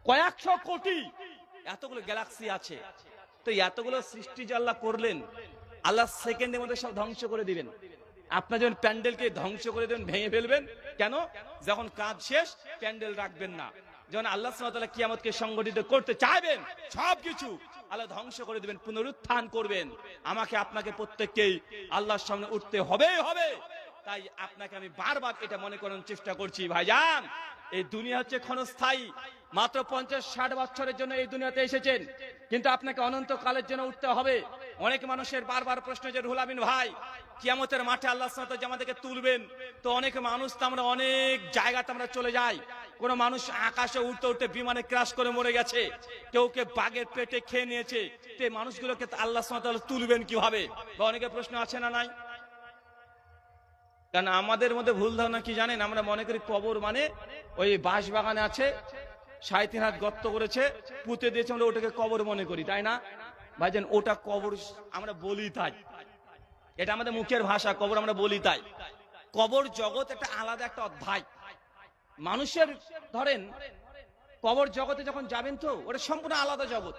কয়েকশো কোটি এতগুলো গ্যালাক্সি আছে। তো এতগুলো সৃষ্টি যে আল্লাহ করলেন, আল্লাহ সেকেন্ডের মধ্যে সব ধ্বংস করে দিবেন। আপনার যখন প্যান্ডেলকে ধ্বংস করে দেবেন, ভেঙে ফেলবেন, কেন? যখন কাজ শেষ প্যান্ডেল রাখবেন না। যখন আল্লাহ সুবহানাহু ওয়া তাআলা কিয়ামতকে সংগঠিত করতে চাইবেন, সবকিছু আল্লাহ ধ্বংস করে দিবেন, পুনরুত্থান করবেন। আমাকে আপনাকে প্রত্যেককেই আল্লাহর সামনে উঠতে হবেই হবে। তাই আপনাকে আমি বারবার এটা মনে করানোর চেষ্টা করছি, ভাইজান এই দুনিয়া হচ্ছে ক্ষণস্থায়ী। মাত্র 50-60 বছরের জন্য এই দুনিয়াতে এসেছেন, কিন্তু আপনাকে অনন্তকালের জন্য উঠতে হবে। অনেক মানুষের বারবার প্রশ্ন যে রুহুল আমিন ভাই, কিয়ামতের মাঠে আল্লাহ সুবহানাহু ওয়া তাআলা যে আমাদেরকে তুলবেন, তো অনেক মানুষ তো আমরা অনেক জায়গাতে আমরা চলে যাই। কোন মানুষ আকাশে উঠতে উঠতে বিমানে ক্র্যাশ করে মরে গেছে, কেউকে বাঘের পেটে খেয়ে নিয়েছে। তো এই মানুষগুলোকে আল্লাহ সুবহানাহু ওয়া তাআলা তুলবেন কিভাবে? বা অনেকের প্রশ্ন আছে না নাই? কারণ আমাদের মধ্যে ভুল ধারণা কি জানেন? আমরা মনে করি কবর মানে ওই বাঁশ বাগানে আছে, 3.5 হাত গর্ত করেছে, পুঁতে দিয়েছে, আমরা ওটাকে কবর মনে করি, তাই না ভাইজান? ওটা কবর আমরা বলি তাই, এটা আমাদের মুখের ভাষা, কবর আমরা বলি তাই। কবর জগৎ একটা আলাদা একটা অধ্যায়। মানুষের ধরেন কবর জগতে যখন যাবেন, তো ওটা সম্পূর্ণ আলাদা জগৎ,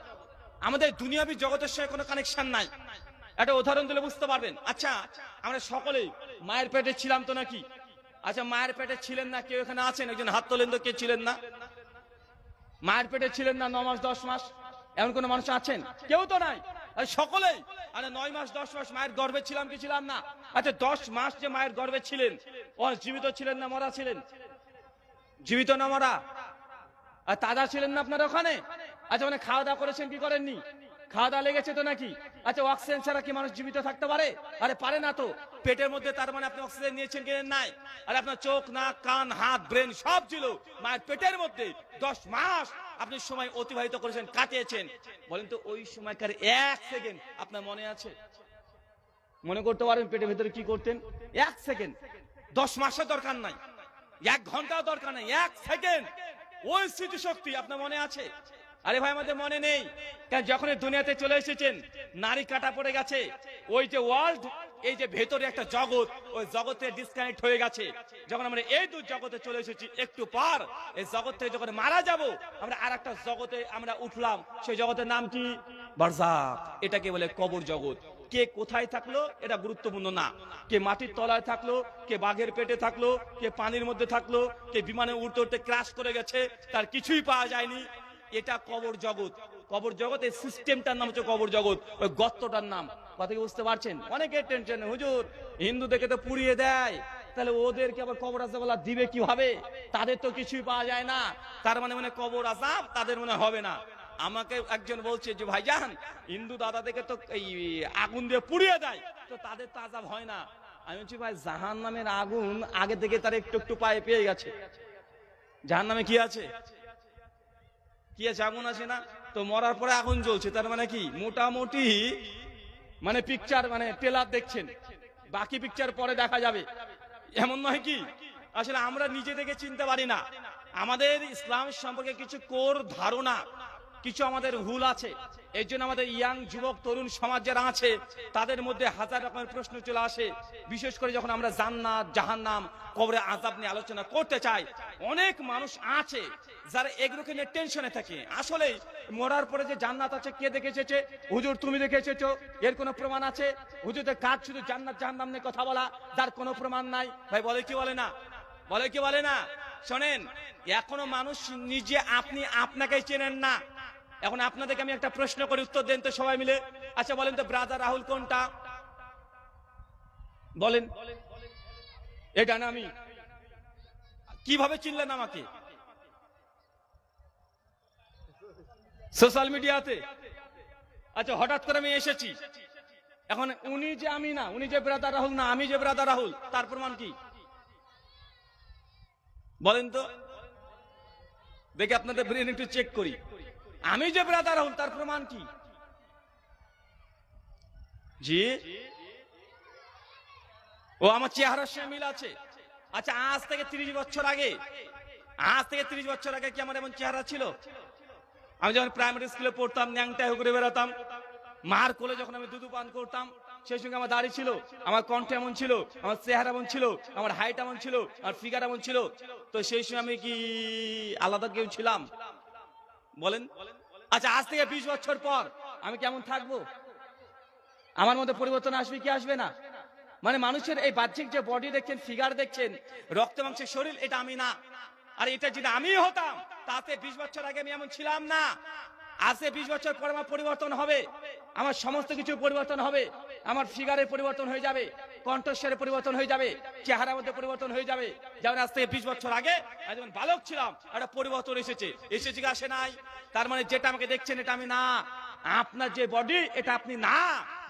আমাদের দুনিয়াবি জগতের সঙ্গে কোনো কানেকশন নাই। একটা উদাহরণ দিলে বুঝতে পারবেন। আচ্ছা, আমরা সকলেই মায়ের পেটে ছিলাম তো নাকি? আচ্ছা, মায়ের পেটে ছিলেন না কেউ এখানে আছেন? একজন হাত তোলেন তো, কে ছিলেন না? মায়ের পেটে ছিলেন না 9 মাস 10 মাস? এমন কোন মানুষ আছেন? কেউ তো নাই। সকলেই। আরে 9 মাস 10 মাস মায়ের গর্ভে ছিলাম কি ছিলাম না? আচ্ছা, 10 মাস যে মায়ের গর্ভে ছিলেন, ও জীবিত ছিলেন না মরা ছিলেন? জীবিত না মরা? আর তাজা ছিলেন না আপনারা ওখানে? আচ্ছা, মানে খাওয়া দাওয়া করেছেন কি করেননি? খাওয়া দাওয়া লেগেছে তো নাকি? আচ্ছা, অক্সিজেন ছাড়া কি মানুষ জীবিত থাকতে পারে? আরে পারে না তো। পেটের মধ্যে তার মানে আপনি অক্সিজেন নিয়েছেন কি নাই? আর আপনার চোখ নাক কান হাত ব্রেন সব ছিল মায়ের পেটের মধ্যে। 10 মাস আপনি সময় অতিবাহিত করেছেন, কাটিয়েছেন। বলেন তো ওই সময়কার 1 সেকেন্ড আপনার মনে আছে? মনে করতে পারেন পেটের ভিতরে কি করতেন? 1 সেকেন্ড। 10 মাসের দরকার নাই, 1 ঘন্টাও দরকার নাই, 1 সেকেন্ড ওই স্মৃতিশক্তি আপনার মনে আছে? আরে ভাই, আমাদের মনে নেই। কারণ যখন দুনিয়াতে চলে এসেছেন, নারী কাটা পড়ে গেছে, ওই যে ওয়ার্ল্ড, এই যে ভেতরে একটা জগৎ, ওই জগতে ডিসকানেক্ট হয়ে গেছে। যখন আমরা এই দু জগতে চলে এসেছি, একটু পার এই জগৎ থেকে যখন মারা যাব, আমরা আর একটা জগতে আমরা উঠলাম। সেই জগতের নাম কি? বারজাখ। এটাকে বলে কবর জগৎ। কে কোথায় থাকলো এটা গুরুত্বপূর্ণ না। কে মাটির তলায় থাকলো, কে বাঘের পেটে থাকলো, কে পানির মধ্যে থাকলো, কে বিমানে উঠতে উঠতে ক্র্যাশ করে গেছে, তার কিছুই পাওয়া যায়নি। এটা কবর জগৎ। কবর জগৎ, এই সিস্টেমটার নাম হচ্ছে কবর জগৎ, ওই গর্তটার নাম। কথা কি বুঝতে পারছেন? অনেকে টেনশন, হুজুর হিন্দুদেরকে তো পুড়িয়ে দেয়, তাহলে ওদেরকে আবার কবর আযাব দিবে কিভাবে? তাদের তো কিছুই পাওয়া যায় না, তার মানে কবর আযাব তাদের মনে হবে না। আমাকে একজন বলছে যে ভাইজান, হিন্দু দাদাদেরকে তো এই আগুন দিয়ে পুড়িয়ে দেয়, তো তাদের তো আযাব হয় না। আমি বলছি ভাই, জাহান্নামের আগুন আগে থেকে তার একটু একটু পায়ে পেয়ে গেছে। জাহান্নামে কি আছে? কি আছে? আগুন আছে না? তো মরার পরে আগুন জ্বলছে, তার মানে কি? মোটামুটি মানে পিকচার, মানে ট্রেলার দেখছেন, বাকি পিকচার পরে দেখা যাবে, এমন নয় কি? আসলে আমরা নিজে থেকে চিনতে পারি না। আমাদের ইসলাম সম্পর্কে কিছু কোর ধারণা, কিছু আমাদের ভুল আছে। এই জন্য আমাদের ইয়াং যুবক তরুণ সমাজ যারা আছে তাদের মধ্যে হাজার রকমের প্রশ্ন চলে আসে। বিশেষ করে যখন আমরা জান্নাত জাহান্নাম কবরে আযাব নিয়ে আলোচনা করতে চাই, অনেক মানুষ আছে যারা এগুলোকে নিয়ে টেনশনে থাকে। আসলে মরার পরে যে জান্নাত আছে কে দেখে এসেছে? হুজুর তুমি দেখে এসেছো, এর কোনো প্রমাণ আছে? হুজুরদের কাজ শুধু জান্নাত জাহান্নাম নিয়ে কথা বলা, তার কোনো প্রমাণ নাই। ভাই বলে কি বলে না? বলে কি বলে না? শোনেন, এখনো মানুষ নিজে আপনি আপনাকেই চেনেন না। এখন আপনাদেরকে আমি একটা প্রশ্ন করি, উত্তর দেন তো সবাই মিলে। আচ্ছা বলেন তো, ব্রাদার রাহুল কোনটা? বলেন। এটা না আমি। কিভাবে চিনলেন আমাকে? সোশ্যাল মিডিয়াতে। আচ্ছা হঠাৎ করে আমি এসেছি, এখন উনি যে আমি না, উনি যে ব্রাদার রাহুল না, আমি যে ব্রাদার রাহুল, তার প্রমাণ কি? বলেন তো দেখে, আপনাদের ব্রেন একটু চেক করি। আমি যে ব্রাদার রাহুল তার প্রমাণ কি? জি, ও আমার চেহারার সঙ্গে মিল আছে। আচ্ছা আজ থেকে 30 বছর আগে, আজ থেকে 30 বছর আগে কি আমার এমন চেহারা ছিল? আমি যখন প্রাইমারি স্কুলে পড়তাম, ন্যাংটায় ঘুরে বেড়াতাম, মার কোলে যখন আমি দুধু পান করতাম, সেই সঙ্গে আমার দাড়ি ছিল, আমার কণ্ঠ এমন ছিল, আমার চেহারা এমন ছিল, আমার হাইট এমন ছিল, আমার ফিগার এমন ছিল, তো সেই সময় আমি কি আলাদা কেউ ছিলাম? বলেন। আচ্ছা আজ থেকে 20 বছর পর আমি কেমন থাকবো? আমার মধ্যে পরিবর্তন আসবে কি আসবে না? মানে মানুষের এই বাহ্যিক যে বডি দেখছেন, ফিগার দেখছেন, রক্ত মাংসের শরীর, এটা আমি না। আর এটা যদি আমি হতাম, তাতে 20 বছর আগে আমি এমন ছিলাম না। আজকে 20 বছর পর আমার পরিবর্তন হবে, আমার সমস্ত কিছু পরিবর্তন হবে। আমার ফিগারের পরিবর্তন হয়ে যাবে, কণ্ঠস্বরের পরিবর্তন হয়ে যাবে, চেহারার মধ্যে পরিবর্তন হয়ে যাবে। যেমন আজ থেকে 20 বছর আগে যখন বালক ছিলাম, একটা পরিবর্তন এসেছে। এসেছে কি আসে নাই? তার মানে যেটা আমাকে দেখছেন এটা আমি না। আপনার যে বডি, এটা আপনি না।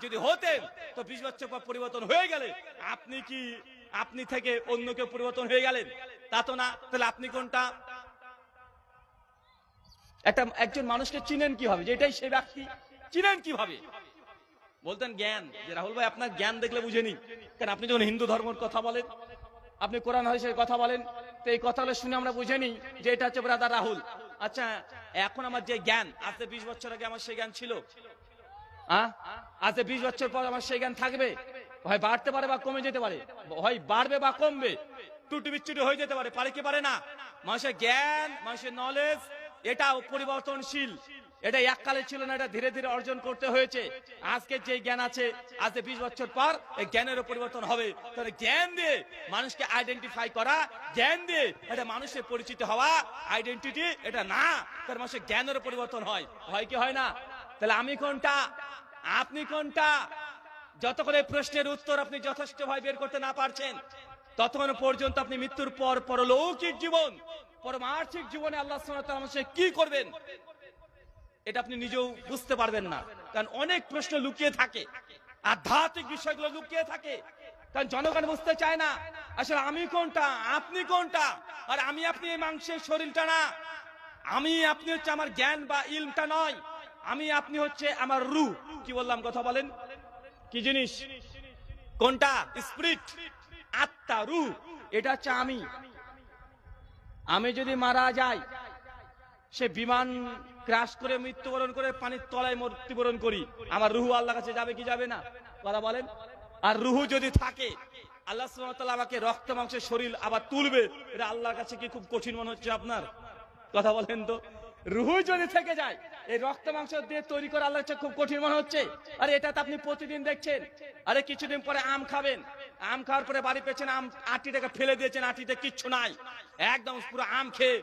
যদি হতেন তো 20 বছর পর পরিবর্তন হয়ে গেলে আপনি কি আপনি থেকে অন্য কেউ পরিবর্তন হয়ে গেলেন? তা তো না। তাহলে আপনি কোনটা? একজন মানুষকে চিনেন কিভাবে যে এটাই সেই ব্যক্তি? চিনেন কিভাবে? বলতেন জ্ঞান। যে রাহুল ভাই আপনার জ্ঞান দেখলে বুঝেনি কেন? আপনি যখন হিন্দু ধর্মের কথা বলেন, আপনি কোরআন হাদিসের কথা বলেন, তো এই কথাগুলো শুনে আমরা বুঝেনি যে এটা হচ্ছে ব্রাদার রাহুল। আচ্ছা এখন আমার যে জ্ঞান, আজ 20 বছর আগে আমার সেই জ্ঞান ছিল? আজ 20 বছর পর আমার সেই জ্ঞান থাকবে? হয় বাড়তে পারে বা কমে যেতে পারে, হয় বাড়বে বা কমবে, ত্রুটি বিচ্যুতি হয়ে যেতে পারে। পারে কি পারে না? মানুষের জ্ঞান, মানুষের নলেজ, এটাও পরিবর্তনশীল। এটা এককালে ছিল না, এটা ধীরে ধীরে অর্জন করতে হয়েছে। আজকে যে জ্ঞান আছে, আজ 20 বছর পর এই জ্ঞানেরও পরিবর্তন হবে। তাহলে জ্ঞান দিয়ে মানুষকে আইডেন্টিফাই করা, জ্ঞান দিয়ে এটা মানুষের পরিচিত হওয়া, আইডেন্টিটি এটা না। তার মানুষের জ্ঞানেরও পরিবর্তন হয়, হয় কি হয় না? তাহলে আমি কোনটা, আপনি কোনটা? যতক্ষণ এই প্রশ্নের উত্তর আপনি যথেষ্টভাবে বের করতে না পারছেন, ততক্ষণ পর্যন্ত আপনি মৃত্যুর পর পরলৌকিক জীবন, পরমার্থিক জীবনে আল্লাহ সুবহানাহু ওয়া তাআলা কি করবেন এটা আপনি নিজেও বুঝতে পারবেন না। কারণ অনেক প্রশ্ন লুকিয়ে থাকে, আধ্যাত্মিক বিষয়গুলো লুকিয়ে থাকে, কারণ জনগণ বুঝতে চায় না আসলে আমি কোনটা, আপনি কোনটা। আর আমি আপনি এই মাংসের শরীরটা না, আমি আপনি হচ্ছে আমার জ্ঞান বা ইলমটা নয়, আমি আপনি হচ্ছে আমার রূহ। কি বললাম কথা বলেন? কি জিনিস? কোনটা? স্পিরিট, আত্মা, রূহ, এটা হচ্ছে আমি। আমি যদি মারা যাই, সে বিমান ক্রাশ করে মৃত্যুবরণ করে পানির তলায় মৃত্যুবরণ করি, আমার রুহু আল্লাহর কাছে যাবে কি যাবে না? কথা বলেন। আর রুহু যদি থাকে, আল্লাহ সুবহানাহু ওয়া তাআলা আমাকে রক্ত মাংসের শরীর আবার তুলবে, এটা আল্লাহর কাছে কি খুব কঠিন মনে হচ্ছে আপনার? কথা বলেন তো। রুহু যদি থেকে যায়, এই রক্ত মাংস দিয়ে তৈরি করে আল্লাহর কাছে খুব কঠিন মনে হচ্ছে। আরে এটা তো আপনি প্রতিদিন দেখছেন। আরে কিছুদিন পরে আম খাবেন, আম খাওয়ার পরে বাড়ি পেয়েছেন, আম আটিটাকে ফেলে দিয়েছেন, আটিতে কিচ্ছু নাই, একদম পুরো আম খেয়ে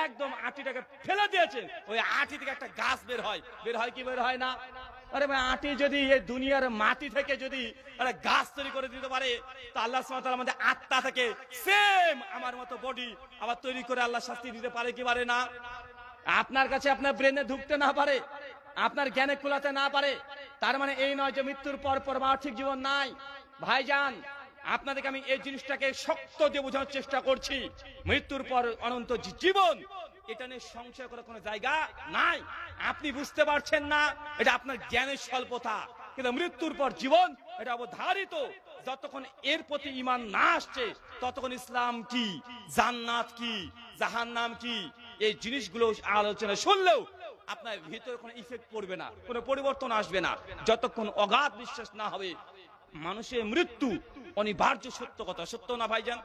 একদম আটিটাকে ফেলে দিয়েছেন, ওই আটি থেকে একটা গাছ বের হয়, বের হয় কি বের হয় না? আরে ভাই আটি যদি এই দুনিয়ার মাটি থেকে যদি আরে গাছ তৈরি করে দিতে পারে, তো আল্লাহ সুবহানাহু ওয়া তাআলা আমাদের আত্মা থেকে সেম আমার মতো বডি আবার তৈরি করে আল্লাহ শাস্তি দিতে পারে কি পারে না? আপনার কাছে আপনার ব্রেনে ঢুকতে না পারে, আপনার জ্ঞানে কুলাতে না পারে, তার মানে এই নয় যে মৃত্যুর পর পারমার্থিক জীবন নাই। ভাইজান আপনাদেরকে আমি এই জিনিসটাকে শক্ত দিয়ে বোঝানোর চেষ্টা করছি, মৃত্যুর পর অনন্ত জীবন, এটা নিয়ে সংশয় করার কোনো জায়গা নাই। আপনি বুঝতে পারছেন না, এটা আপনার জ্ঞানের স্বল্পতা। কিন্তু মৃত্যুর পর জীবন এটা অবধারিত। যতক্ষণ এর প্রতি ঈমান না আসছে, ততক্ষণ ইসলাম কি, জান্নাত কি, জাহান্নাম কি, এই জিনিসগুলো আলোচনা শুনলেও আপনার ভিতরে কোনো ইফেক্ট পড়বে না, কোনো পরিবর্তন আসবে না, যতক্ষণ অগাধ বিশ্বাস না হবে মানুষের মৃত্যু অনিবার্য। সত্য কথা, সত্য না ভাইজান?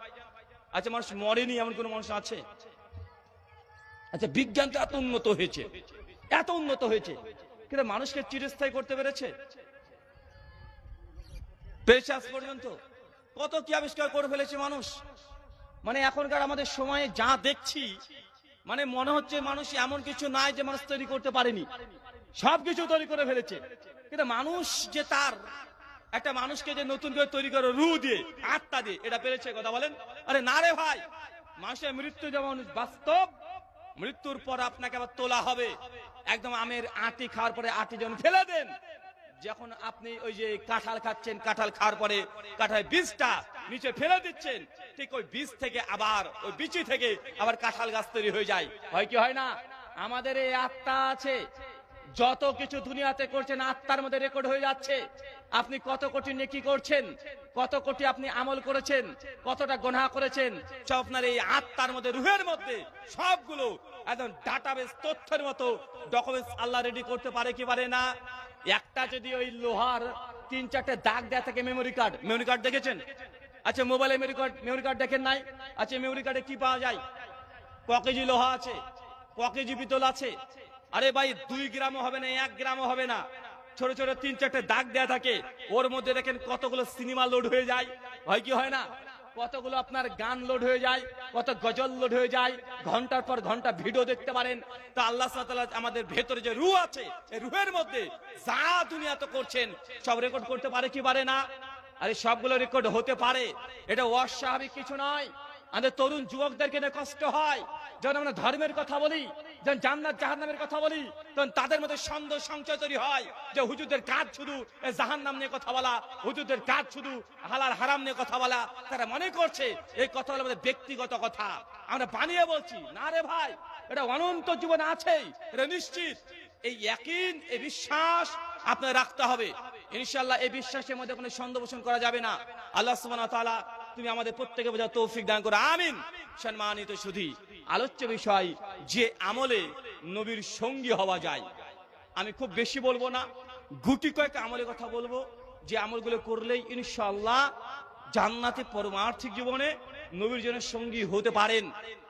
আচ্ছা, মানুষ মরেনি এমন কোন মানুষ আছে? আচ্ছা, বিজ্ঞান তো এত উন্নত হয়েছে, এত উন্নত হয়েছে, কিন্তু মানুষকে চিরস্থায়ী করতে পেরেছে? আজ পর্যন্ত কত কি আবিষ্কার করে ফেলেছে মানুষ। মানে এখনকার আমাদের সময়ে যা দেখছি, মানে মনে হচ্ছে মানুষ এমন কিছু নাই যে মানুষ তৈরি করতে পারেনি, সবকিছু তৈরি করে ফেলেছে। কিন্তু মানুষ যে তার একটা মানুষকে যে নতুন করে তৈরি করে রূহ দিয়ে, আত্মা দিয়ে, এটা পেরেছে? কথা বলেন। আরে না রে ভাই, মানুষের মৃত্যু যেমন বাস্তব, মৃত্যুর পর আপনাকে আবার তোলা হবে। একদম আমের আটি খাওয়ার পরে আটি যখন ফেলে দেন, যখন আপনি ওই যে কাঁঠাল খাচ্ছেন, কাঁঠাল খাওয়ার পরে কাঁঠাল বীজটা নিচে ফেলে দিচ্ছেন, ঠিক ওই বীজ থেকে আবার ওই বিচি থেকে আবার কাঁঠাল গাছ তৈরি হয়ে যায়। হয় কি হয় না? আমাদের এই আত্মা আছে, যত কিছু দুনিয়াতে করছেন আত্মার মধ্যে রেকর্ড হয়ে যাচ্ছে। আপনি কত কোটি নেকি করছেন, কত কোটি আপনি আমল করেছেন, কতটা গুনাহ করেছেন, সব আপনার এই আত্মার মধ্যে, রুহের মধ্যে সবগুলো একদম ডাটাবেস, তথ্যের মতো ডকুমেন্টস আল্লাহ রেডি করতে পারে কি পারে না? একটা যদি ওই লোহার 3-4টে দাগ দেয়া থাকে, মেমোরি কার্ড দেখেছেন? আচ্ছা, মোবাইলে মেমোরি কার্ড দেখেন নাই? আচ্ছা, মেমোরি কার্ডে কি পাওয়া যায়? ক কেজি লোহা আছে, ক কেজি পিতল আছে। আরে ভাই, 2 গ্রামও হবে না, 1 গ্রামও হবে না, ছোট ছোট 3-4টে দাগ দেয়া থাকে। ওর মধ্যে দেখেন কতগুলো সিনেমা লোড হয়ে যায়। হয় কি হয় না? কতগুলো আপনার গান লোড হয়ে যায়, কত গজল লোড হয়ে যায়, ঘন্টার পর ঘন্টা ভিডিও দেখতে পারেন। তা আল্লাহ সুবহানাহু ওয়া তাআলা আমাদের ভেতরে যে রূহ আছে, এই রূহের মধ্যে যা দুনিয়াতে করছেন সব রেকর্ড করতে পারে কি পারে না? আরে সবগুলো রেকর্ড হতে পারে, এটা অস্বাভাবিক কিছু নয়। আমাদের তরুণ যুবকদেরকে নিয়ে কষ্ট হয় যখন আমরা ধর্মের কথা বলি, যখন জান্নাত জাহান্নামের কথা বলি, তখন তাদের মধ্যে সন্দেহ সংশয় তৈরি হয় যে হুজুরদের কাজ শুধু জাহান্নাম নিয়ে কথা বলা, হুজুরদের কাজ শুধু হালাল হারাম নিয়ে কথা বলা। তারা মনে করছে এই কথা হলো আমাদের ব্যক্তিগত কথা, আমরা বানিয়ে বলছি। না রে ভাই, এটা অনন্ত জীবন আছেই, এটা নিশ্চিত। এই ইয়াকিন, এই বিশ্বাস আপনার রাখতে হবে। ইনশাআল্লাহ এই বিশ্বাসের মধ্যে কোনো সন্দেহ পোষণ করা যাবে না। আল্লাহ সুবহানাহু ওয়া তাআলা তুমি আমাদের প্রত্যেককে বোঝার তৌফিক দান করো, আমিন। সম্মানিত সুধী, আলোচ্য বিষয় যে আমলে নবীর সঙ্গী হওয়া যায়। আমি খুব বেশি বলবো না, গুটি কয়েক আমলের কথা বলবো, যে আমলগুলো করলেই ইনশাআল্লাহ জান্নাতে পরমার্থিক জীবনে নবীর জন্য সঙ্গী হতে পারেন।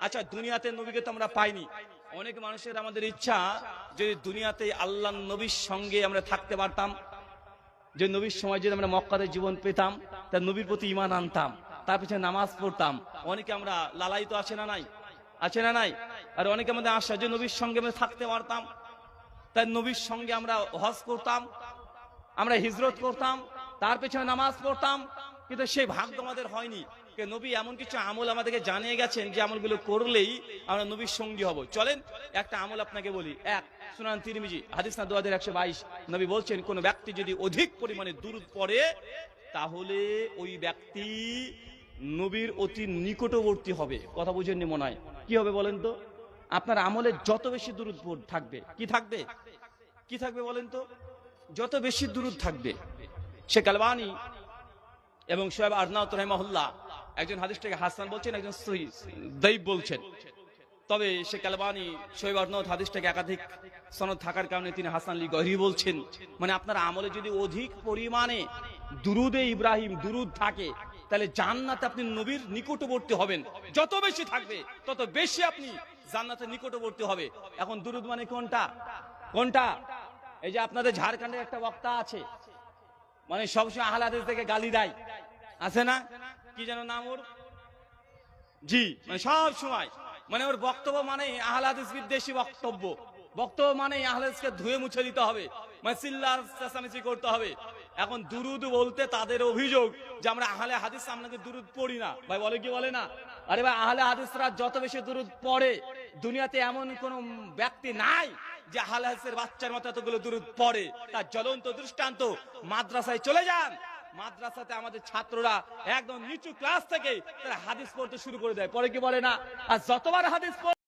আচ্ছা, দুনিয়াতে নবীকে তো আমরা পাইনি। অনেক মানুষের আমাদের ইচ্ছা যদি দুনিয়াতে আল্লাহ নবীর সঙ্গে আমরা থাকতে পারতাম, যে নবীর সময় যদি আমরা মক্কাতে জীবন পেতাম, তার নবীর প্রতি ঈমান আনতাম, তার পিছনে নামাজ পড়তাম। অনেকে আমরা লালায়িত আছে না নাই? আছে না নাই? আর অনেকে আমাদের আশা যে নবীর সঙ্গে আমরা থাকতে পারতাম, তার নবীর সঙ্গে আমরা হজ করতাম, আমরা হিজরত করতাম, তার পেছনে নামাজ পড়তাম। কিন্তু সেই ভাগ্য আমাদের হয়নি। নবী এমন কিছু আমল আমাদেরকে জানিয়ে গেছেন যে আমলগুলো করলেই আমরা নবীর সঙ্গী হব। চলেন একটা আমল আপনাকে বলি। এক, সুনান তিরমিজি হাদিস না 2122, নবী বলছেন কোন ব্যক্তি যদি অধিক পরিমাণে দুরূদ পড়ে, তাহলে ওই ব্যক্তি নবীর অতি নিকটবর্তী হবে। কথা বুঝেননি মনে হয়? কি হবে বলেন তো? আপনার আমলে যত বেশি দুরূদ থাকবে, কি থাকবে, কি থাকবে বলেন তো? যত বেশি দুরূদ থাকবে। শেখ আলবানী এবং শোয়েব আরনাউত রাহিমাহুল্লাহ একজন হাদিসটাকে হাসান বলছেন, একজন সহিহ দাঈফ বলছেন। তবে শেখ আলবানী শোয়েব আরনাউত হাদিসটাকে একাধিক সনদ থাকার কারণে তিনি হাসান লি গহরি বলছেন। মানে আপনার আমলে যদি অধিক পরিমাণে দুরুদে ইব্রাহিম দুরুদ থাকে, তাহলে জান্নাতে আপনি নবীর নিকটবর্তী হবেন। যত বেশি থাকবে তত বেশি আপনি জান্নাতের নিকটবর্তী হবে। এখন দুরুদ মানে কোনটা? কোনটা? এই যে আপনাদের ঝাড়খণ্ডের একটা বক্তা আছে, মানে সবসময় আহলে হাদিস থেকে গালি দেয়, আছে না? কি যেন নাম ওর? জি, মানে সব সময় মানে ওর বক্তব্য মানে আহলে হাদিস বিদ্বেষী বক্তব্য। বক্তব্য মানে আহলে হাদিসকে ধুয়ে মুছে দিতে হবে, মানে চিল্লার চেঁচামেচি করতে হবে। এখন দুরুদ বলতে তাদের অভিযোগ যে আমরা আহলে হাদিস আপনাকে দুরুদ পড়ি না। ভাই বলে কি বলে না? আরে ভাই, আহলে হাদিসরা যত বেশি দুরুদ পড়ে, দুনিয়াতে এমন কোন ব্যক্তি নাই যে আহলে হাদিসের বাচ্চার মতো এতগুলো দুরুদ পড়ে। তার জ্বলন্ত দৃষ্টান্ত মাদ্রাসায় চলে যান। মাদ্রাসাতে আমাদের ছাত্ররা একদম নিচু ক্লাস থেকে তারা হাদিস পড়তে শুরু করে দেয়, পরে কি বলে না? আর যতবার হাদিস